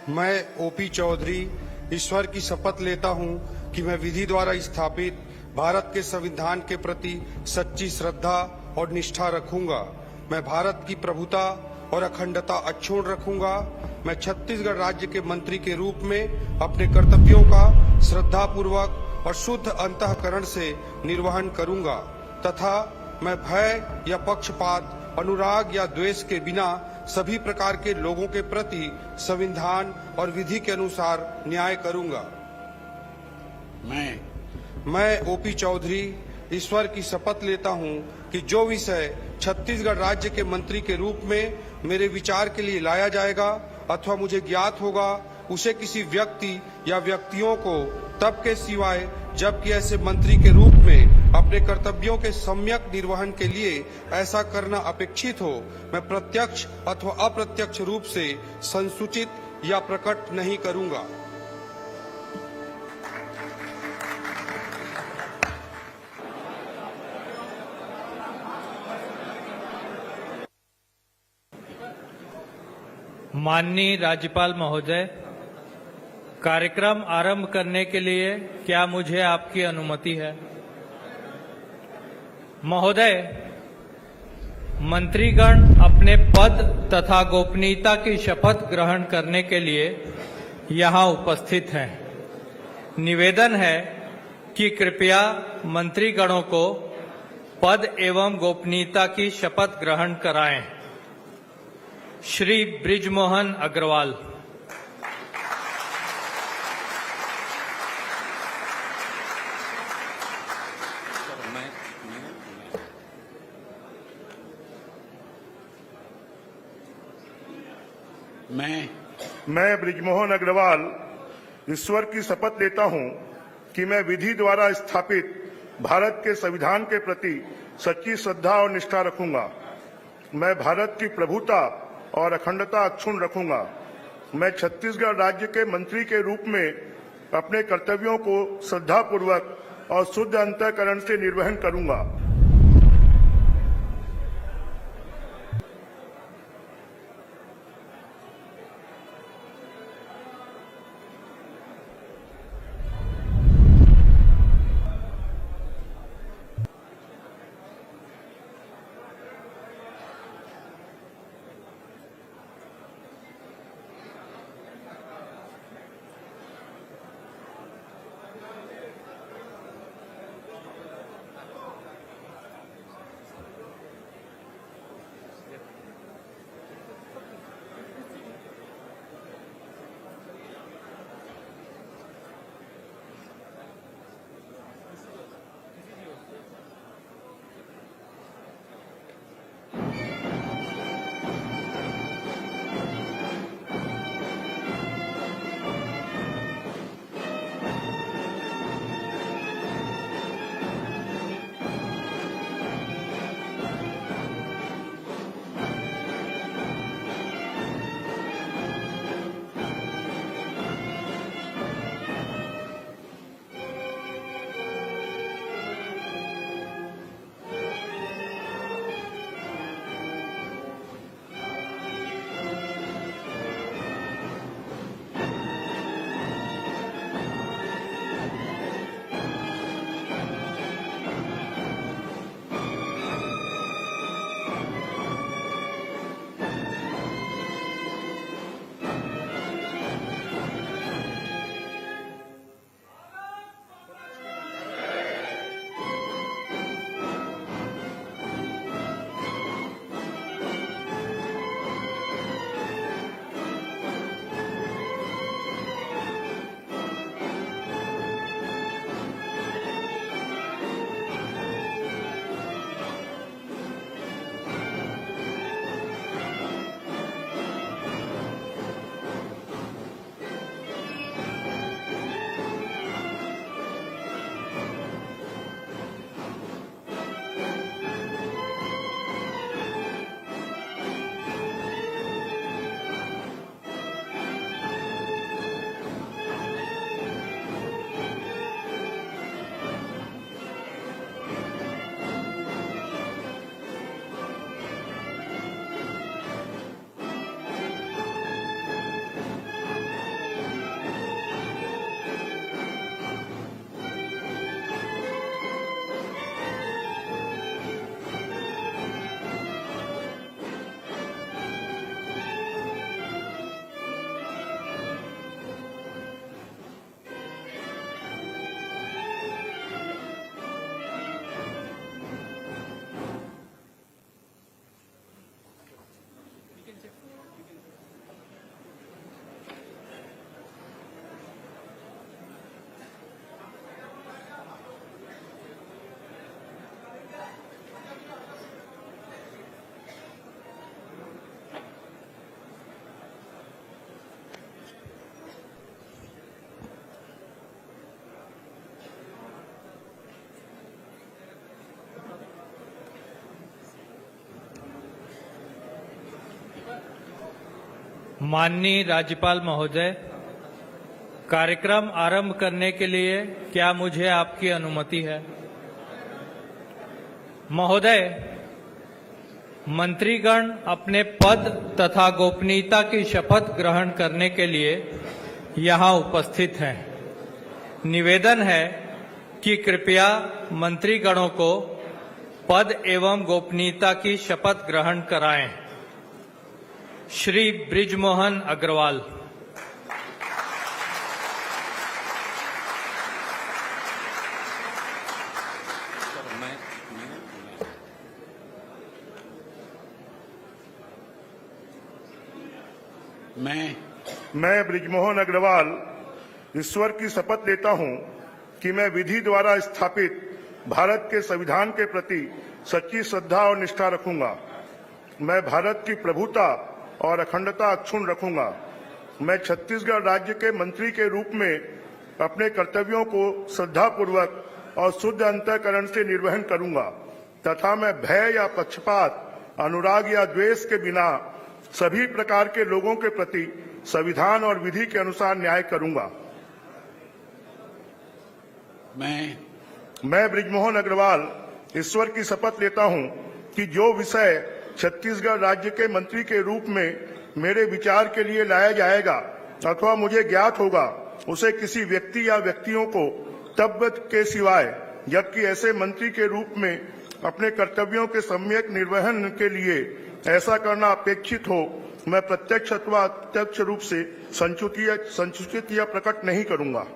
मैं ओपी चौधरी ईश्वर की शपथ लेता हूं कि मैं विधि द्वारा स्थापित भारत के संविधान के प्रति सच्ची श्रद्धा और निष्ठा रखूंगा। मैं भारत की प्रभुता और अखंडता अक्षुण्ण रखूंगा। मैं छत्तीसगढ़ राज्य के मंत्री के रूप में अपने कर्तव्यों का श्रद्धापूर्वक और शुद्ध अंतःकरण से निर्वहन करूंगा तथा मैं भय या पक्षपात, अनुराग या द्वेष के बिना सभी प्रकार के लोगों के प्रति संविधान और विधि के अनुसार न्याय करूंगा। मैं ओपी चौधरी ईश्वर की शपथ लेता हूं कि जो विषय छत्तीसगढ़ राज्य के मंत्री के रूप में मेरे विचार के लिए लाया जाएगा अथवा मुझे ज्ञात होगा, उसे किसी व्यक्ति या व्यक्तियों को तब के सिवाय जबकि ऐसे मंत्री के रूप में अपने कर्तव्यों के सम्यक निर्वहन के लिए ऐसा करना अपेक्षित हो, मैं प्रत्यक्ष अथवा अप्रत्यक्ष रूप से संसूचित या प्रकट नहीं करूंगा। माननीय राज्यपाल महोदय, कार्यक्रम आरंभ करने के लिए क्या मुझे आपकी अनुमति है? महोदय, मंत्रीगण अपने पद तथा गोपनीयता की शपथ ग्रहण करने के लिए यहाँ उपस्थित हैं। निवेदन है कि कृपया मंत्रीगणों को पद एवं गोपनीयता की शपथ ग्रहण कराएं। श्री बृजमोहन अग्रवाल। मैं बृजमोहन अग्रवाल ईश्वर की शपथ लेता हूं कि मैं विधि द्वारा स्थापित भारत के संविधान के प्रति सच्ची श्रद्धा और निष्ठा रखूंगा। मैं भारत की प्रभुता और अखंडता अक्षुण्ण रखूंगा। मैं छत्तीसगढ़ राज्य के मंत्री के रूप में अपने कर्तव्यों को श्रद्धापूर्वक और शुद्ध अंतःकरण से निर्वहन करूंगा। माननीय राज्यपाल महोदय, कार्यक्रम आरंभ करने के लिए क्या मुझे आपकी अनुमति है? महोदय, मंत्रीगण अपने पद तथा गोपनीयता की शपथ ग्रहण करने के लिए यहाँ उपस्थित हैं। निवेदन है कि कृपया मंत्रीगणों को पद एवं गोपनीयता की शपथ ग्रहण कराएं। श्री बृजमोहन अग्रवाल। मैं बृजमोहन अग्रवाल ईश्वर की शपथ लेता हूं कि मैं विधि द्वारा स्थापित भारत के संविधान के प्रति सच्ची श्रद्धा और निष्ठा रखूंगा। मैं भारत की प्रभुता और अखंडता अक्षुण्ण रखूंगा। मैं छत्तीसगढ़ राज्य के मंत्री के रूप में अपने कर्तव्यों को श्रद्धापूर्वक और शुद्ध अंतःकरण से निर्वहन करूंगा तथा मैं भय या पक्षपात, अनुराग या द्वेष के बिना सभी प्रकार के लोगों के प्रति संविधान और विधि के अनुसार न्याय करूंगा। मैं बृजमोहन अग्रवाल ईश्वर की शपथ लेता हूं कि जो विषय छत्तीसगढ़ राज्य के मंत्री के रूप में मेरे विचार के लिए लाया जाएगा अथवा मुझे ज्ञात होगा, उसे किसी व्यक्ति या व्यक्तियों को तब के सिवाय, जबकि ऐसे मंत्री के रूप में अपने कर्तव्यों के सम्यक निर्वहन के लिए ऐसा करना अपेक्षित हो, मैं प्रत्यक्ष अथवा अप्रत्यक्ष रूप से संसूचित या प्रकट नहीं करूंगा।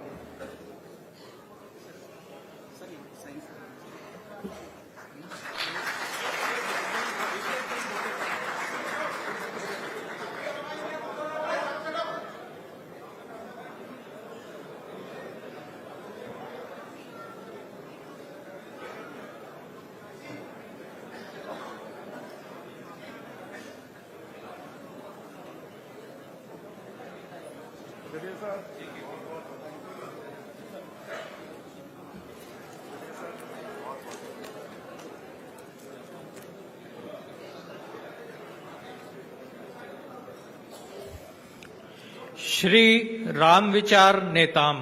श्री रामविचार नेताम।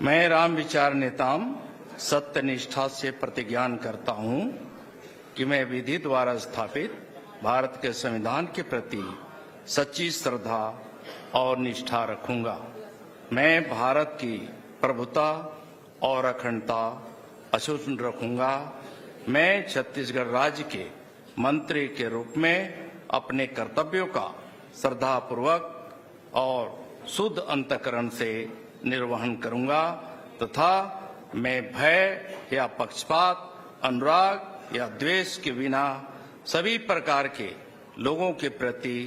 मैं रामविचार नेताम सत्य निष्ठा से प्रतिज्ञान करता हूं कि मैं विधि द्वारा स्थापित भारत के संविधान के प्रति सच्ची श्रद्धा और निष्ठा रखूंगा। मैं भारत की प्रभुता और अखंडता अक्षुण्ण रखूंगा। मैं छत्तीसगढ़ राज्य के मंत्री के रूप में अपने कर्तव्यों का श्रद्धापूर्वक और शुद्ध अंतःकरण से निर्वहन करूंगा तथा मैं भय या पक्षपात, अनुराग या द्वेष के बिना सभी प्रकार के लोगों के प्रति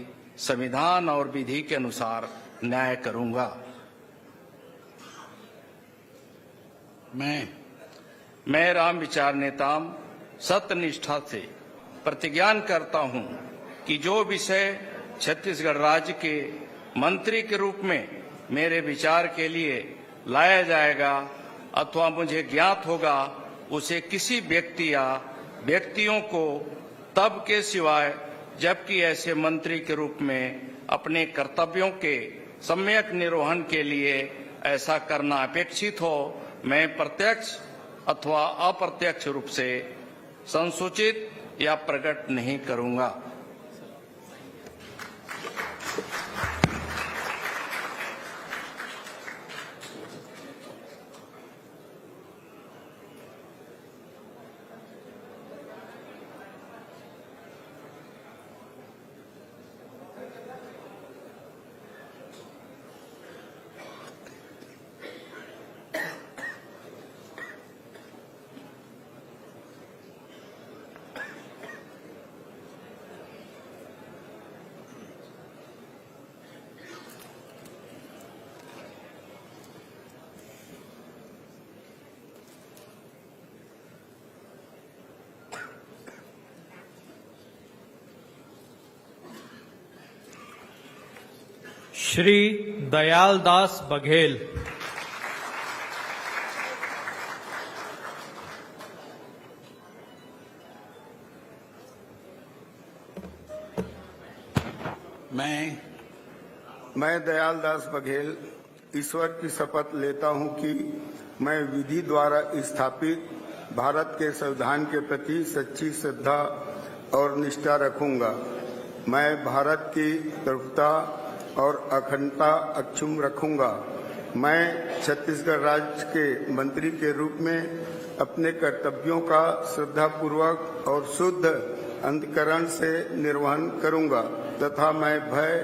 संविधान और विधि के अनुसार न्याय करूंगा। मैं रामविचार नेताम सत्य निष्ठा से प्रतिज्ञान करता हूं कि जो विषय छत्तीसगढ़ राज्य के मंत्री के रूप में मेरे विचार के लिए लाया जाएगा अथवा मुझे ज्ञात होगा, उसे किसी व्यक्ति या व्यक्तियों को तब के सिवाय, जबकि ऐसे मंत्री के रूप में अपने कर्तव्यों के सम्यक निर्वहन के लिए ऐसा करना अपेक्षित हो, मैं प्रत्यक्ष अथवा अप्रत्यक्ष रूप से संसूचित या प्रकट नहीं करूंगा। श्री दयालदास बघेल। मैं दयालदास बघेल ईश्वर की शपथ लेता हूं कि मैं विधि द्वारा स्थापित भारत के संविधान के प्रति सच्ची श्रद्धा और निष्ठा रखूंगा। मैं भारत की प्रभुता और अखंडता अक्षुण्ण रखूंगा। मैं छत्तीसगढ़ राज्य के मंत्री के रूप में अपने कर्तव्यों का श्रद्धापूर्वक और शुद्ध अंतःकरण से निर्वहन करूंगा तथा मैं भय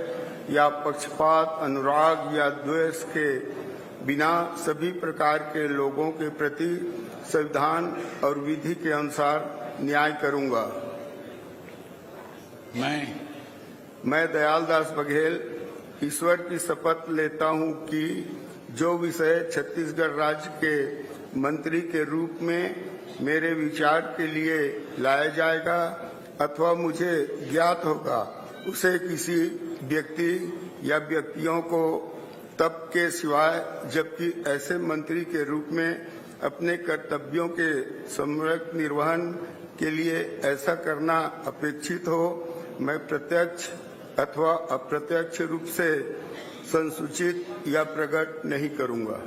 या पक्षपात, अनुराग या द्वेष के बिना सभी प्रकार के लोगों के प्रति संविधान और विधि के अनुसार न्याय करूंगा। मैं दयालदास बघेल ईश्वर की शपथ लेता हूं कि जो विषय छत्तीसगढ़ राज्य के मंत्री के रूप में मेरे विचार के लिए लाया जाएगा अथवा मुझे ज्ञात होगा, उसे किसी व्यक्ति या व्यक्तियों को तब के सिवाय जबकि ऐसे मंत्री के रूप में अपने कर्तव्यों के सम्यक निर्वहन के लिए ऐसा करना अपेक्षित हो, मैं प्रत्यक्ष अथवा अप्रत्यक्ष रूप से संसूचित या प्रकट नहीं करूंगा।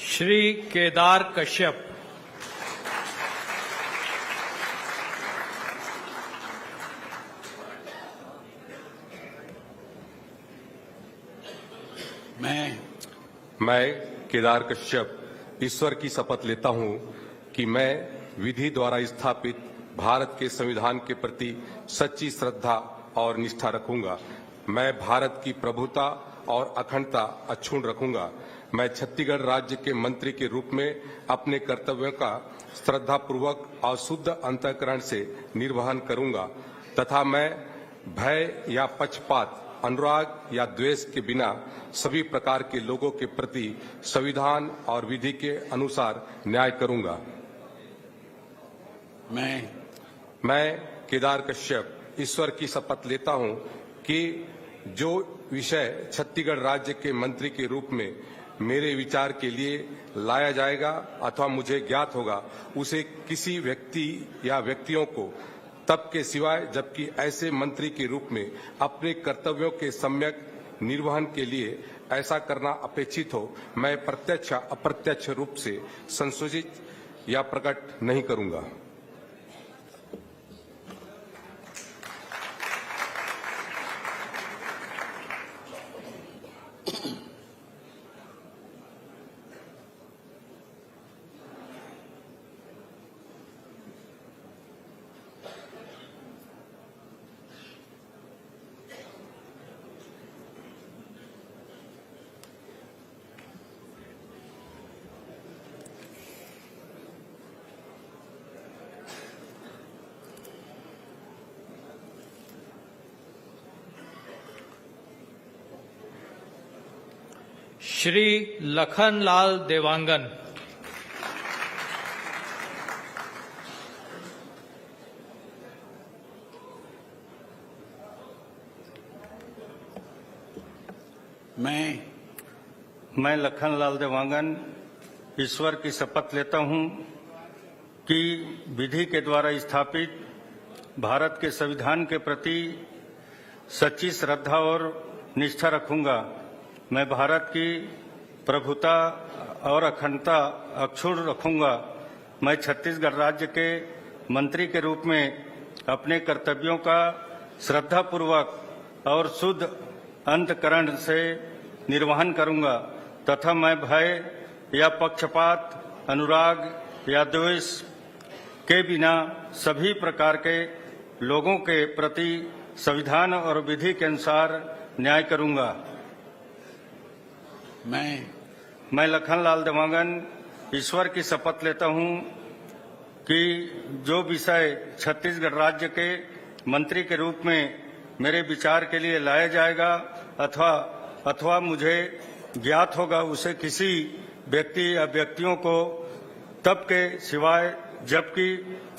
श्री केदार कश्यप। मैं केदार कश्यप ईश्वर की शपथ लेता हूं कि मैं विधि द्वारा स्थापित भारत के संविधान के प्रति सच्ची श्रद्धा और निष्ठा रखूंगा। मैं भारत की प्रभुता और अखंडता अक्षुण्ण रखूंगा। मैं छत्तीसगढ़ राज्य के मंत्री के रूप में अपने कर्तव्यों का श्रद्धापूर्वक और शुद्ध अंतःकरण से निर्वहन करूंगा तथा मैं भय या पक्षपात, अनुराग या द्वेष के बिना सभी प्रकार के लोगों के प्रति संविधान और विधि के अनुसार न्याय करूंगा। मैं केदार कश्यप ईश्वर की शपथ लेता हूं कि जो विषय छत्तीसगढ़ राज्य के मंत्री के रूप में मेरे विचार के लिए लाया जाएगा अथवा मुझे ज्ञात होगा, उसे किसी व्यक्ति या व्यक्तियों को तब के सिवाय जबकि ऐसे मंत्री के रूप में अपने कर्तव्यों के सम्यक निर्वहन के लिए ऐसा करना अपेक्षित हो, मैं प्रत्यक्ष अप्रत्यक्ष रूप से संशोधित या प्रकट नहीं करूंगा। श्री लखनलाल देवांगन। मैं लखनलाल देवांगन ईश्वर की शपथ लेता हूं कि विधि के द्वारा स्थापित भारत के संविधान के प्रति सच्ची श्रद्धा और निष्ठा रखूंगा मैं भारत की प्रभुता और अखंडता अक्षुण्ण रखूंगा। मैं छत्तीसगढ़ राज्य के मंत्री के रूप में अपने कर्तव्यों का श्रद्धापूर्वक और शुद्ध अंतःकरण से निर्वहन करूंगा तथा मैं भय या पक्षपात, अनुराग या द्वेष के बिना सभी प्रकार के लोगों के प्रति संविधान और विधि के अनुसार न्याय करूंगा। मैं लखनलाल देवांगन ईश्वर की शपथ लेता हूं कि जो विषय छत्तीसगढ़ राज्य के मंत्री के रूप में मेरे विचार के लिए लाया जाएगा अथवा मुझे ज्ञात होगा उसे किसी व्यक्ति या व्यक्तियों को तब के सिवाय जबकि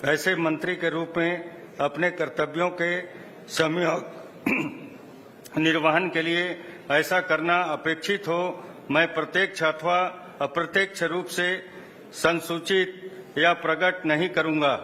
ऐसे मंत्री के रूप में अपने कर्तव्यों के सम्यक निर्वहन के लिए ऐसा करना अपेक्षित हो, मैं प्रत्यक्ष अथवा अप्रत्यक्ष रूप से संसूचित या प्रकट नहीं करूंगा।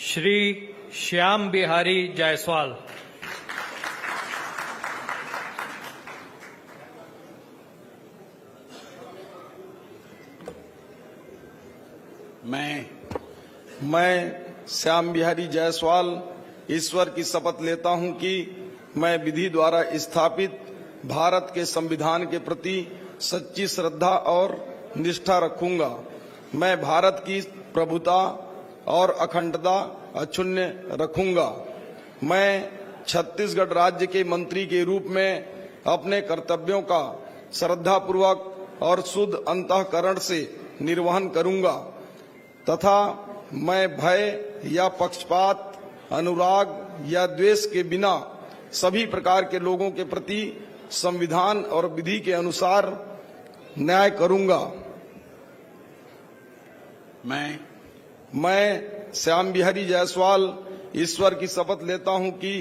श्री श्याम बिहारी जायसवाल। मैं श्याम बिहारी जायसवाल ईश्वर की शपथ लेता हूं कि मैं विधि द्वारा स्थापित भारत के संविधान के प्रति सच्ची श्रद्धा और निष्ठा रखूंगा। मैं भारत की प्रभुता और अखंडता अक्षुण्ण रखूंगा। मैं छत्तीसगढ़ राज्य के मंत्री के रूप में अपने कर्तव्यों का श्रद्धापूर्वक और शुद्ध अंतःकरण से निर्वहन करूंगा तथा मैं भय या पक्षपात, अनुराग या द्वेष के बिना सभी प्रकार के लोगों के प्रति संविधान और विधि के अनुसार न्याय करूंगा। मैं श्याम बिहारी जायसवाल ईश्वर की शपथ लेता हूं कि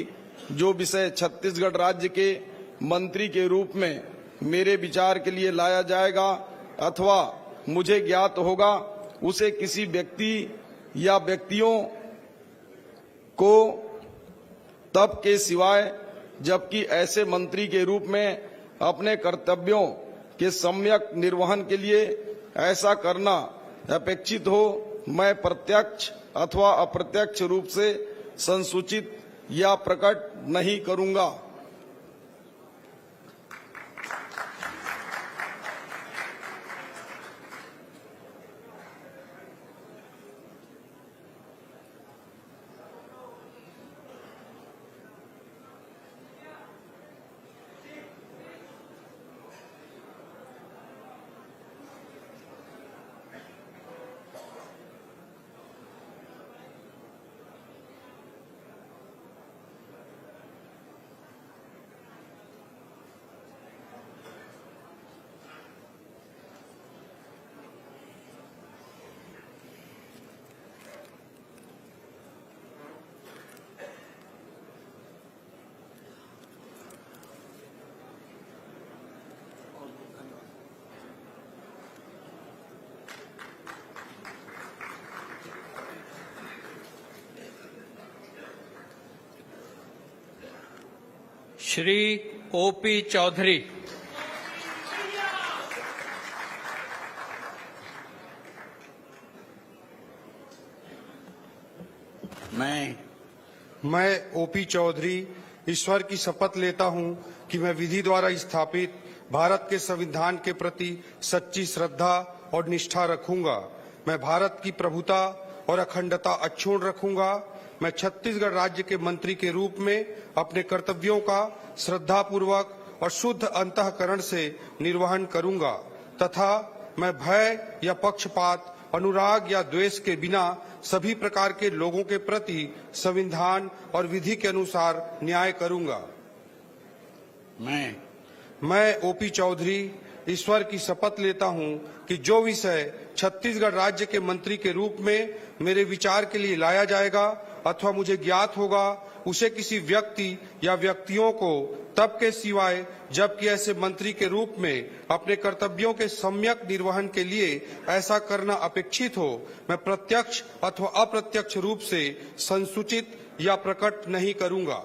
जो विषय छत्तीसगढ़ राज्य के मंत्री के रूप में मेरे विचार के लिए लाया जाएगा अथवा मुझे ज्ञात होगा उसे किसी व्यक्ति या व्यक्तियों को तब के सिवाय जबकि ऐसे मंत्री के रूप में अपने कर्तव्यों के सम्यक निर्वहन के लिए ऐसा करना अपेक्षित हो, मैं प्रत्यक्ष अथवा अप्रत्यक्ष रूप से संसूचित या प्रकट नहीं करूंगा। श्री ओपी चौधरी। मैं ओपी चौधरी ईश्वर की शपथ लेता हूं कि मैं विधि द्वारा स्थापित भारत के संविधान के प्रति सच्ची श्रद्धा और निष्ठा रखूंगा। मैं भारत की प्रभुता और अखंडता अक्षुण्ण रखूंगा। मैं छत्तीसगढ़ राज्य के मंत्री के रूप में अपने कर्तव्यों का श्रद्धापूर्वक और शुद्ध अंतःकरण से निर्वहन करूंगा तथा मैं भय या पक्षपात, अनुराग या द्वेष के बिना सभी प्रकार के लोगों के प्रति संविधान और विधि के अनुसार न्याय करूंगा। मैं ओपी चौधरी ईश्वर की शपथ लेता हूं कि जो विषय छत्तीसगढ़ राज्य के मंत्री के रूप में मेरे विचार के लिए लाया जाएगा अथवा मुझे ज्ञात होगा, उसे किसी व्यक्ति या व्यक्तियों को तब के सिवाय जबकि ऐसे मंत्री के रूप में अपने कर्तव्यों के सम्यक निर्वहन के लिए ऐसा करना अपेक्षित हो, मैं प्रत्यक्ष अथवा अप्रत्यक्ष रूप से संसूचित या प्रकट नहीं करूंगा।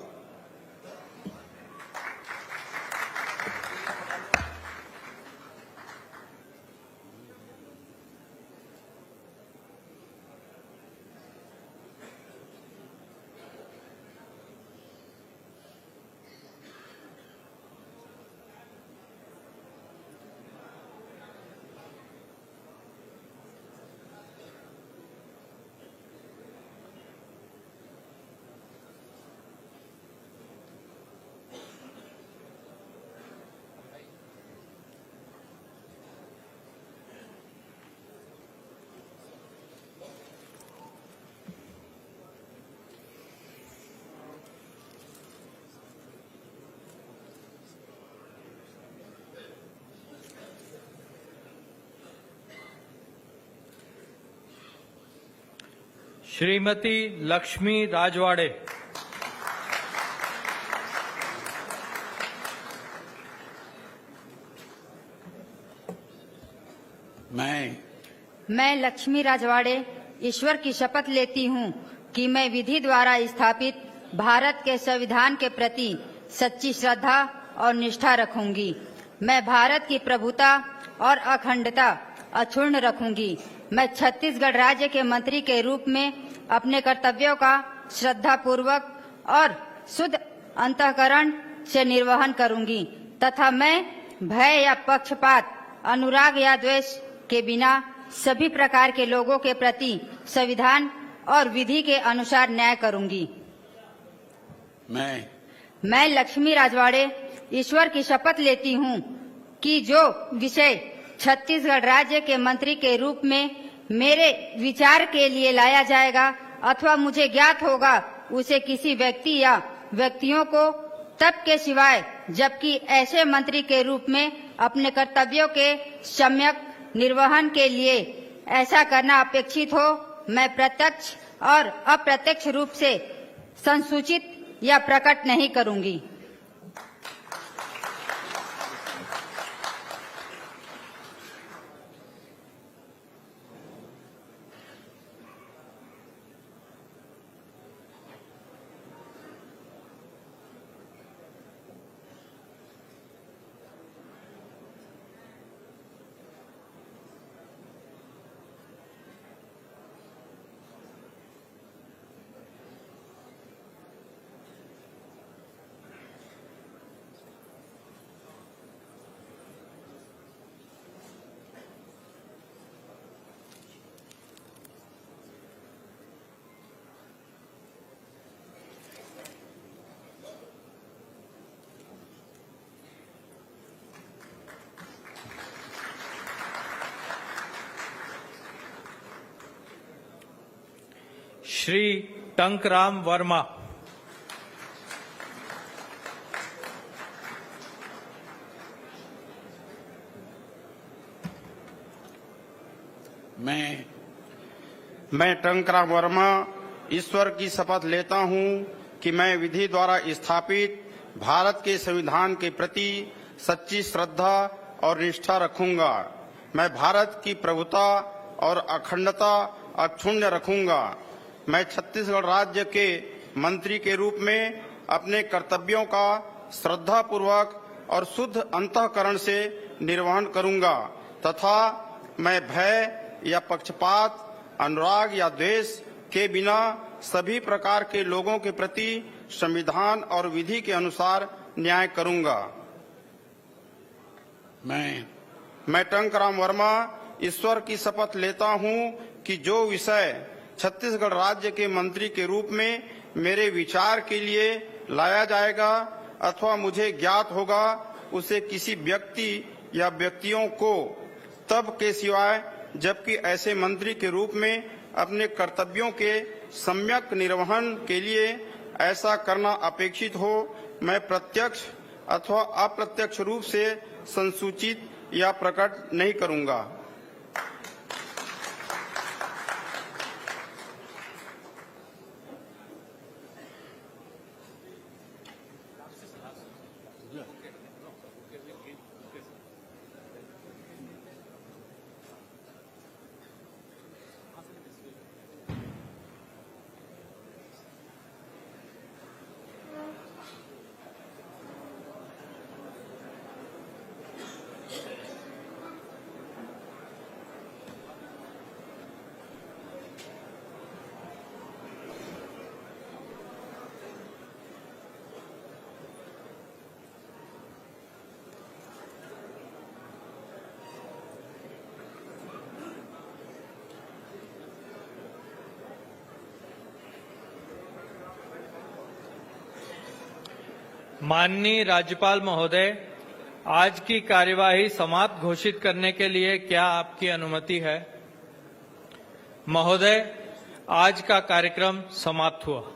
श्रीमती लक्ष्मी राजवाड़े। मैं लक्ष्मी राजवाड़े ईश्वर की शपथ लेती हूँ कि मैं विधि द्वारा स्थापित भारत के संविधान के प्रति सच्ची श्रद्धा और निष्ठा रखूंगी। मैं भारत की प्रभुता और अखंडता अक्षुण्ण रखूंगी। मैं छत्तीसगढ़ राज्य के मंत्री के रूप में अपने कर्तव्यों का श्रद्धापूर्वक और शुद्ध अंतःकरण से निर्वहन करूंगी तथा मैं भय या पक्षपात, अनुराग या द्वेष के बिना सभी प्रकार के लोगों के प्रति संविधान और विधि के अनुसार न्याय करूंगी। मैं लक्ष्मी राजवाड़े ईश्वर की शपथ लेती हूँ कि जो विषय छत्तीसगढ़ राज्य के मंत्री के रूप में मेरे विचार के लिए लाया जाएगा अथवा मुझे ज्ञात होगा, उसे किसी व्यक्ति या व्यक्तियों को तब के सिवाय जबकि ऐसे मंत्री के रूप में अपने कर्तव्यों के सम्यक निर्वहन के लिए ऐसा करना अपेक्षित हो, मैं प्रत्यक्ष और अप्रत्यक्ष रूप से संसूचित या प्रकट नहीं करूंगी। श्री टंकराम वर्मा। मैं टंकराम वर्मा ईश्वर की शपथ लेता हूं कि मैं विधि द्वारा स्थापित भारत के संविधान के प्रति सच्ची श्रद्धा और निष्ठा रखूंगा। मैं भारत की प्रभुता और अखंडता अक्षुण्ण रखूंगा। मैं छत्तीसगढ़ राज्य के मंत्री के रूप में अपने कर्तव्यों का श्रद्धापूर्वक और शुद्ध अंतःकरण से निर्वहन करूंगा तथा मैं भय या पक्षपात, अनुराग या द्वेष के बिना सभी प्रकार के लोगों के प्रति संविधान और विधि के अनुसार न्याय करूंगा। मैं टंकराम वर्मा ईश्वर की शपथ लेता हूं कि जो विषय छत्तीसगढ़ राज्य के मंत्री के रूप में मेरे विचार के लिए लाया जाएगा अथवा मुझे ज्ञात होगा, उसे किसी व्यक्ति या व्यक्तियों को तब के सिवाय जबकि ऐसे मंत्री के रूप में अपने कर्तव्यों के सम्यक निर्वहन के लिए ऐसा करना अपेक्षित हो, मैं प्रत्यक्ष अथवा अप्रत्यक्ष रूप से संसूचित या प्रकट नहीं करूंगा। माननीय राज्यपाल महोदय, आज की कार्यवाही समाप्त घोषित करने के लिए क्या आपकी अनुमति है? महोदय, आज का कार्यक्रम समाप्त हुआ।